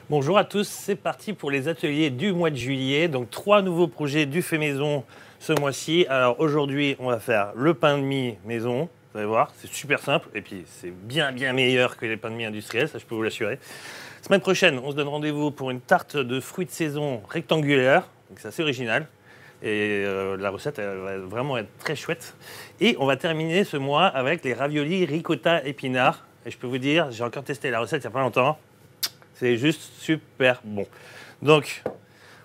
Bonjour à tous, c'est parti pour les ateliers du mois de juillet. Donc 3 nouveaux projets du fait maison ce mois-ci. Alors aujourd'hui, on va faire le pain de mie maison. Vous allez voir, c'est super simple et puis c'est bien meilleur que les pains de mie industriels, ça je peux vous l'assurer. Semaine prochaine, on se donne rendez-vous pour une tarte de fruits de saison rectangulaire. Donc c'est assez original. Et la recette elle va vraiment être très chouette. Et on va terminer ce mois avec les raviolis ricotta épinards. Et je peux vous dire, j'ai encore testé la recette il n'y a pas longtemps. C'est juste super bon. Donc,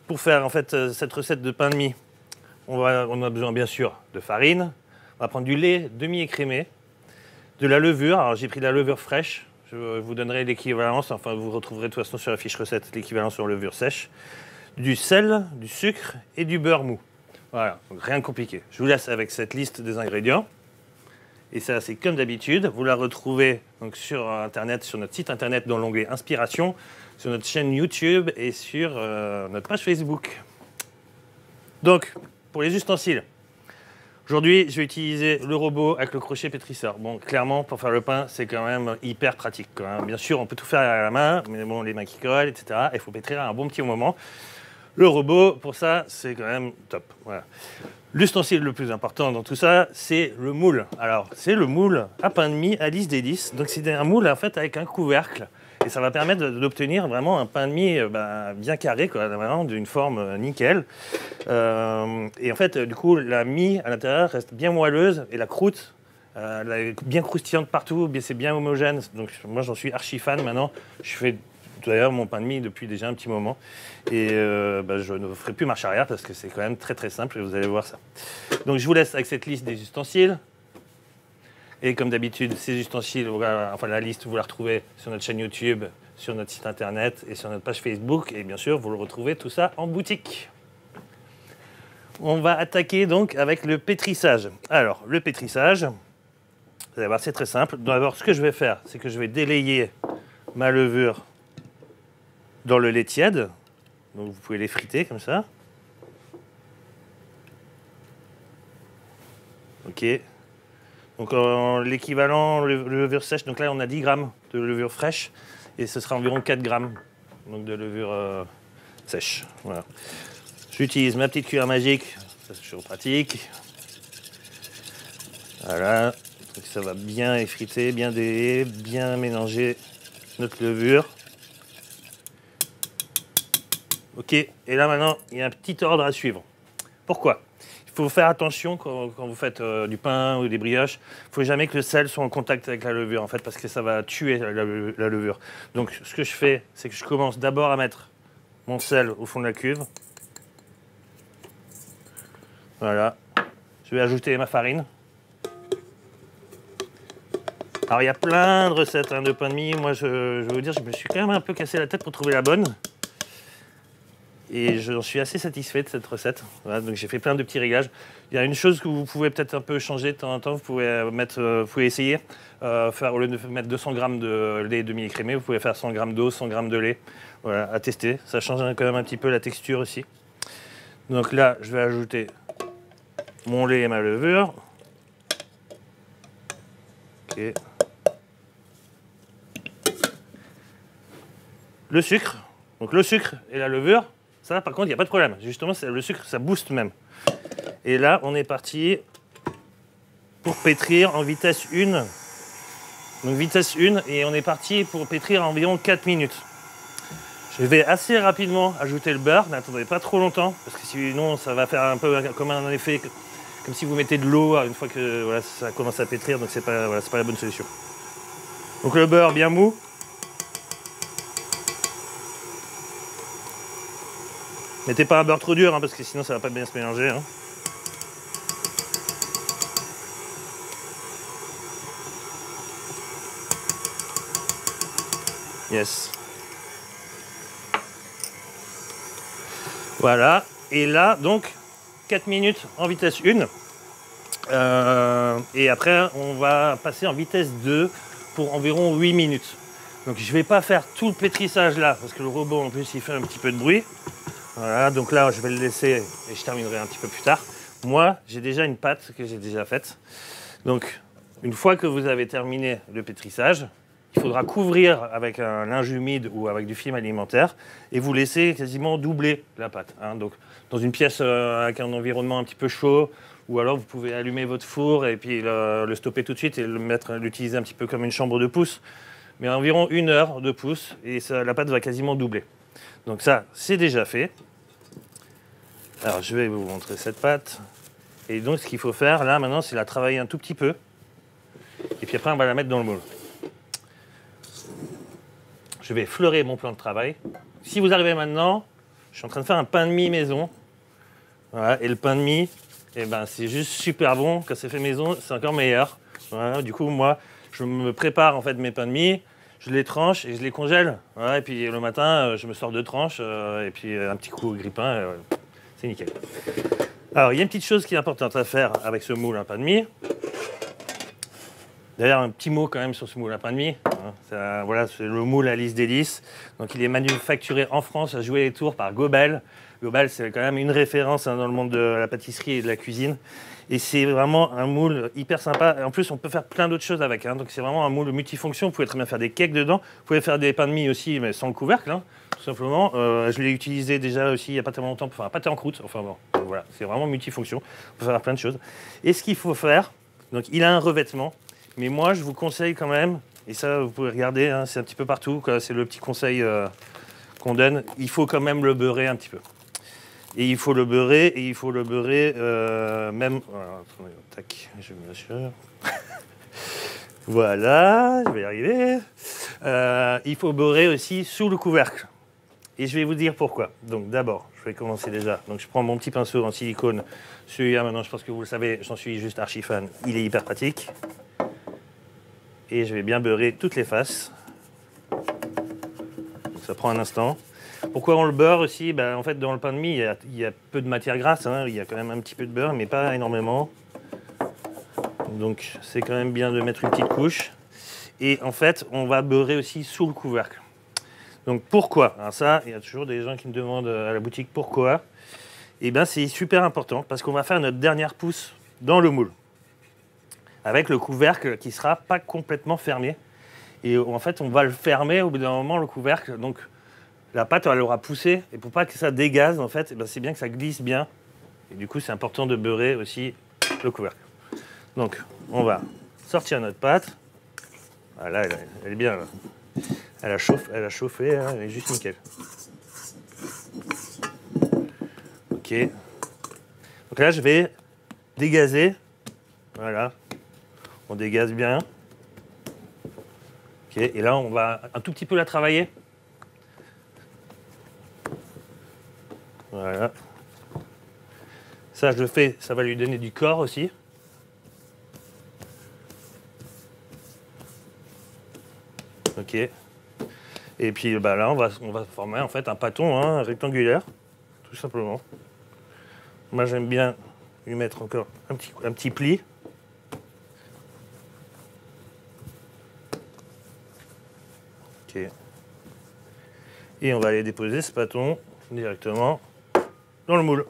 pour faire en fait cette recette de pain de mie, on a besoin bien sûr de farine. On va prendre du lait demi-écrémé, de la levure. Alors j'ai pris de la levure fraîche. Je vous donnerai l'équivalence. Enfin, vous retrouverez de toute façon sur la fiche recette l'équivalence sur levure sèche. Du sel, du sucre et du beurre mou. Voilà, donc rien de compliqué. Je vous laisse avec cette liste des ingrédients. Et ça, c'est comme d'habitude. Vous la retrouvez donc sur Internet, sur notre site Internet dans l'onglet Inspiration, sur notre chaîne YouTube et sur notre page Facebook. Donc, pour les ustensiles, aujourd'hui, je vais utiliser le robot avec le crochet pétrisseur. Bon, clairement, pour faire le pain, c'est quand même hyper pratique, quoi. Bien sûr, on peut tout faire à la main, mais bon, les mains qui collent, etc. Il faut pétrir à un bon petit moment. Le robot, pour ça, c'est quand même top. Voilà. L'ustensile le plus important dans tout ça, c'est le moule. Alors, c'est le moule à pain de mie Alice Délices. Donc, c'est un moule en fait avec un couvercle. Et ça va permettre d'obtenir vraiment un pain de mie bien carré, quoi, vraiment d'une forme nickel. Et en fait, du coup, la mie à l'intérieur reste bien moelleuse et la croûte, elle est bien croustillante partout, c'est bien homogène. Donc, moi, j'en suis archi fan maintenant. Je fais d'ailleurs mon pain de mie depuis déjà un petit moment. Et je ne ferai plus marche arrière parce que c'est quand même très simple et vous allez voir ça. Donc je vous laisse avec cette liste des ustensiles. Et comme d'habitude, ces ustensiles, enfin la liste, vous la retrouvez sur notre chaîne YouTube, sur notre site internet et sur notre page Facebook. Et bien sûr, vous le retrouvez tout ça en boutique. On va attaquer donc avec le pétrissage. Alors, le pétrissage, vous allez voir, c'est très simple. D'abord, ce que je vais faire, c'est que je vais délayer ma levure dans le lait tiède. Donc vous pouvez les friter comme ça. Ok. Donc l'équivalent levure sèche, donc là on a 10 grammes de levure fraîche et ce sera environ 4 grammes donc de levure sèche. Voilà. J'utilise ma petite cuillère magique, ça c'est toujours pratique. Voilà. Donc ça va bien effriter, bien délayer, bien mélanger notre levure. Ok, et là maintenant, il y a un petit ordre à suivre. Pourquoi ? Il faut faire attention quand vous faites du pain ou des brioches. Il ne faut jamais que le sel soit en contact avec la levure, en fait, parce que ça va tuer la levure. Donc, ce que je fais, c'est que je commence d'abord à mettre mon sel au fond de la cuve. Voilà. Je vais ajouter ma farine. Alors, il y a plein de recettes de pain de mie. Moi, je vais vous dire, je me suis quand même un peu cassé la tête pour trouver la bonne. Et j'en suis assez satisfait de cette recette. Voilà, donc j'ai fait plein de petits réglages. Il y a une chose que vous pouvez peut-être un peu changer de temps en temps. Vous pouvez essayer, au lieu de mettre 200 g de lait demi-écrémé, vous pouvez faire 100 g d'eau, 100 g de lait. Voilà, à tester. Ça change quand même un petit peu la texture aussi. Donc là, je vais ajouter mon lait et ma levure. Ok. Le sucre. Donc le sucre et la levure. Ça, par contre, il n'y a pas de problème. Justement, le sucre, ça booste même. Et là, on est parti pour pétrir en vitesse 1. Donc vitesse 1, et on est parti pour pétrir environ 4 minutes. Je vais assez rapidement ajouter le beurre, n'attendez pas trop longtemps, parce que sinon, ça va faire un peu comme un effet, comme si vous mettez de l'eau une fois que voilà, ça commence à pétrir, donc c'est pas la bonne solution. Donc le beurre bien mou. Mettez pas un beurre trop dur, parce que sinon ça va pas bien se mélanger. Yes. Voilà. Et là, donc, 4 minutes en vitesse 1. Et après, on va passer en vitesse 2 pour environ 8 minutes. Donc je ne vais pas faire tout le pétrissage là, parce que le robot en plus il fait un petit peu de bruit. Voilà, donc là je vais le laisser et je terminerai un petit peu plus tard. Moi, j'ai déjà une pâte que j'ai déjà faite. Donc, une fois que vous avez terminé le pétrissage, il faudra couvrir avec un linge humide ou avec du film alimentaire et vous laisser quasiment doubler la pâte. Hein. Donc, dans une pièce avec un environnement un petit peu chaud, ou alors vous pouvez allumer votre four et puis le stopper tout de suite et l'utiliser un petit peu comme une chambre de pousse. Mais environ 1 heure de pousse et la pâte va quasiment doubler. Donc ça, c'est déjà fait. Alors, je vais vous montrer cette pâte. Et donc, ce qu'il faut faire, là, maintenant, c'est la travailler un tout petit peu. Et puis après, on va la mettre dans le moule. Je vais fleurer mon plan de travail. Si vous arrivez maintenant, je suis en train de faire un pain de mie maison. Voilà, et le pain de mie, eh ben, c'est juste super bon. Quand c'est fait maison, c'est encore meilleur. Voilà, du coup, moi, je me prépare en fait mes pains de mie. Je les tranche et je les congèle. Voilà, et puis le matin, je me sors 2 tranches et puis un petit coup au grille-pain. C'est nickel. Alors, il y a une petite chose qui est importante à faire avec ce moule à pain de mie. D'ailleurs, un petit mot quand même sur ce moule à pain de mie. Voilà, c'est le moule Alice Délices. Donc, il est manufacturé en France à Jouer-les-Tours par Gobel. Gobel, c'est quand même une référence dans le monde de la pâtisserie et de la cuisine. Et c'est vraiment un moule hyper sympa. Et en plus, on peut faire plein d'autres choses avec. Hein. Donc, c'est vraiment un moule multifonction. Vous pouvez très bien faire des cakes dedans. Vous pouvez faire des pains de mie aussi, mais sans le couvercle, hein, tout simplement. Je l'ai utilisé déjà aussi il n'y a pas tellement longtemps pour faire un pâté en croûte. Enfin bon, donc voilà, c'est vraiment multifonction. On peut faire plein de choses. Et ce qu'il faut faire, donc il a un revêtement. Mais moi, je vous conseille quand même, et ça, vous pouvez regarder, hein, c'est un petit peu partout, c'est le petit conseil qu'on donne, il faut quand même le beurrer un petit peu. Et il faut le beurrer, même... Alors, attendez, tac, je m'assure. Voilà, je vais y arriver. Il faut beurrer aussi sous le couvercle. Et je vais vous dire pourquoi. Donc d'abord, je vais commencer déjà. Donc je prends mon petit pinceau en silicone. Celui-là, maintenant, je pense que vous le savez, j'en suis juste archi fan. Il est hyper pratique. Et je vais bien beurrer toutes les faces. Donc, ça prend un instant. Pourquoi on le beurre aussi? En fait, dans le pain de mie, il y a peu de matière grasse. Hein. Il y a quand même un petit peu de beurre, mais pas énormément. Donc, c'est quand même bien de mettre une petite couche. Et en fait, on va beurrer aussi sous le couvercle. Donc, pourquoi? Alors ça, il y a toujours des gens qui me demandent à la boutique pourquoi. Eh bien, c'est super important parce qu'on va faire notre dernière pousse dans le moule. Avec le couvercle qui ne sera pas complètement fermé. Et en fait, on va le fermer au bout d'un moment, le couvercle. Donc, la pâte, elle aura poussé. Et pour pas que ça dégaze, en fait, c'est bien que ça glisse bien. Et du coup, c'est important de beurrer aussi le couvercle. Donc, on va sortir notre pâte. Voilà, elle est bien. Là. Elle a chauffé, hein, elle est juste nickel. Ok. Donc là, je vais dégazer. Voilà. On dégaze bien. Ok, et là, on va un tout petit peu la travailler. Voilà. Ça, je le fais, ça va lui donner du corps aussi. Ok. Et puis là, on va former en fait un pâton rectangulaire, tout simplement. Moi, j'aime bien lui mettre encore un petit pli. Ok. Et on va aller déposer ce pâton directement dans le moule.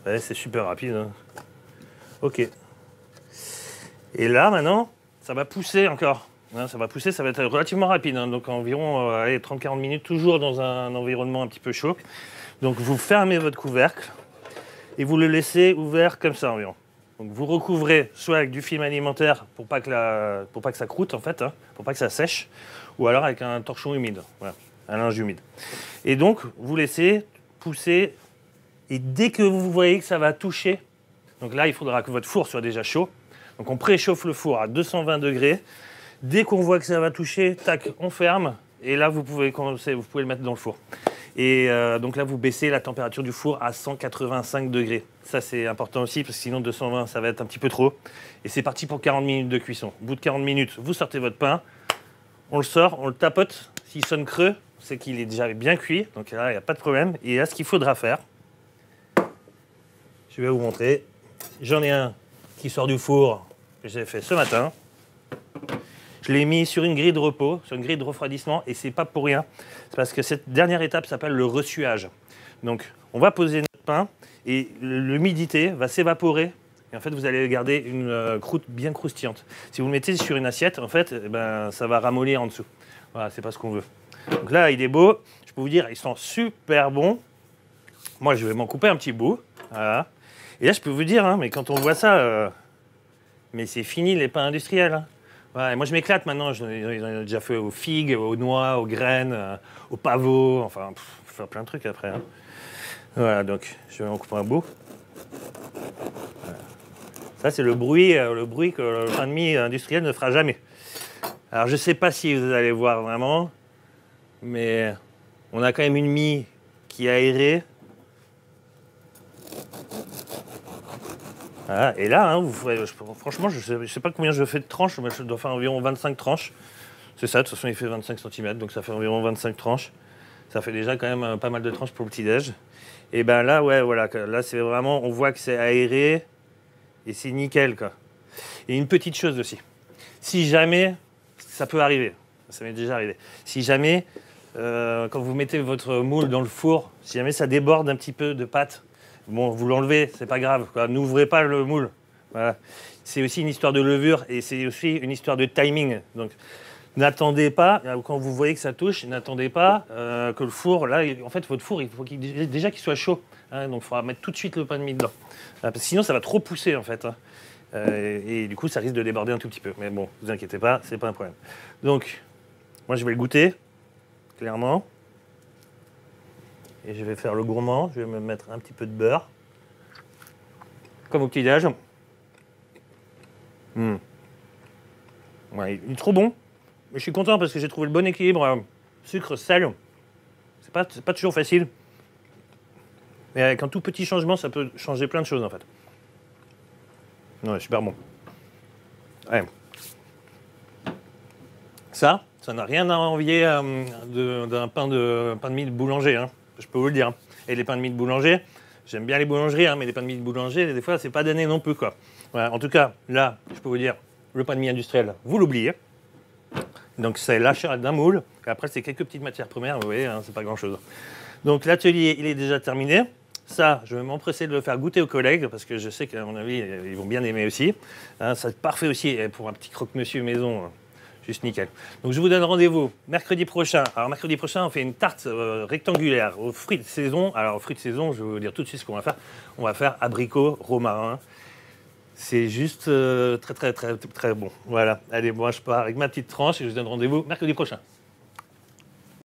Ouais, c'est super rapide. Hein. Ok. Et là, maintenant, ça va pousser encore. Hein, ça va pousser, ça va être relativement rapide. Hein, donc environ 30-40 minutes, toujours dans un environnement un petit peu chaud. Donc vous fermez votre couvercle et vous le laissez ouvert comme ça environ. Donc vous recouvrez soit avec du film alimentaire pour pas que ça croûte en fait, hein, pour pas que ça sèche, ou alors avec un torchon humide, voilà, un linge humide. Et donc vous laissez pousser et dès que vous voyez que ça va toucher, donc là il faudra que votre four soit déjà chaud. Donc on préchauffe le four à 220 degrés. Dès qu'on voit que ça va toucher, tac, on ferme. Et là vous pouvez le mettre dans le four. Et donc là, vous baissez la température du four à 185 degrés. Ça, c'est important aussi, parce que sinon, 220, ça va être un petit peu trop. Et c'est parti pour 40 minutes de cuisson. Au bout de 40 minutes, vous sortez votre pain, on le sort, on le tapote. S'il sonne creux, c'est qu'il est déjà bien cuit. Donc là, il n'y a pas de problème. Et là, ce qu'il faudra faire, je vais vous montrer. J'en ai un qui sort du four que j'ai fait ce matin. Je l'ai mis sur une grille de repos, sur une grille de refroidissement, et c'est pas pour rien. C'est parce que cette dernière étape s'appelle le ressuage. Donc, on va poser notre pain, et l'humidité va s'évaporer Et en fait, vous allez garder une croûte bien croustillante. Si vous le mettez sur une assiette, en fait, eh ben, ça va ramollir en dessous. Voilà, c'est pas ce qu'on veut. Donc là, il est beau. Je peux vous dire, ils sont super bons. Moi, je vais m'en couper un petit bout. Voilà. Et là, je peux vous dire, hein, mais quand on voit ça, mais c'est fini les pains industriels. Hein. Voilà, et moi, je m'éclate maintenant. J'en ai déjà fait aux figues, aux noix, aux graines, aux pavots. Enfin, faut faire plein de trucs après. Hein. Voilà, donc je vais en couper un bout. Voilà. Ça, c'est le bruit que le pain de mie industriel ne fera jamais. Alors, je ne sais pas si vous allez voir vraiment, mais on a quand même une mie qui est aérée. Voilà, et là, hein, franchement, je ne sais pas combien je fais de tranches, mais je dois faire environ 25 tranches. C'est ça, de toute façon, il fait 25 cm, donc ça fait environ 25 tranches. Ça fait déjà quand même pas mal de tranches pour le petit-déj. Et ben là, ouais, voilà, là, c'est vraiment, on voit que c'est aéré et c'est nickel, quoi. Et une petite chose aussi. Si jamais, ça peut arriver, ça m'est déjà arrivé. Si jamais, quand vous mettez votre moule dans le four, si jamais ça déborde un petit peu de pâte, bon, vous l'enlevez, c'est pas grave, quoi. N'ouvrez pas le moule. Voilà. C'est aussi une histoire de levure et c'est aussi une histoire de timing. Donc, n'attendez pas, quand vous voyez que ça touche, n'attendez pas que le four, là, en fait, votre four, il faut déjà qu'il soit chaud. Hein, donc, il faudra mettre tout de suite le pain de mie dedans. Parce que sinon, ça va trop pousser, en fait. Hein. Et du coup, ça risque de déborder un tout petit peu. Mais bon, ne vous inquiétez pas, c'est pas un problème. Donc, moi, je vais le goûter, clairement. Et je vais faire le gourmand. Je vais me mettre un petit peu de beurre. Comme au petit-déj. Ouais, il est trop bon. Mais je suis content parce que j'ai trouvé le bon équilibre. Sucre, sel. C'est pas toujours facile. Mais avec un tout petit changement, ça peut changer plein de choses, en fait. Ouais, super bon. Ouais. Ça n'a rien à envier d'un pain de mie de boulanger, hein. Je peux vous le dire. Hein. Et les pains de mie de boulanger, j'aime bien les boulangeries, hein, mais les pains de mie de boulanger, des fois, c'est pas donné non plus, quoi. Voilà, en tout cas, là, je peux vous dire, le pain de mie industriel, vous l'oubliez. Donc, c'est l'achat d'un moule. Et après, c'est quelques petites matières premières, vous voyez, hein, c'est pas grand-chose. Donc, l'atelier, il est déjà terminé. Ça, je vais m'empresser de le faire goûter aux collègues, parce que je sais qu'à mon avis, ils vont bien aimer aussi. Hein, c'est parfait aussi pour un petit croque-monsieur maison. Juste nickel. Donc, je vous donne rendez-vous mercredi prochain. Alors, mercredi prochain, on fait une tarte rectangulaire aux fruits de saison. Alors, aux fruits de saison, je vais vous dire tout de suite ce qu'on va faire. On va faire abricot, romarin. C'est juste très bon. Voilà. Allez, moi, je pars avec ma petite tranche et je vous donne rendez-vous mercredi prochain.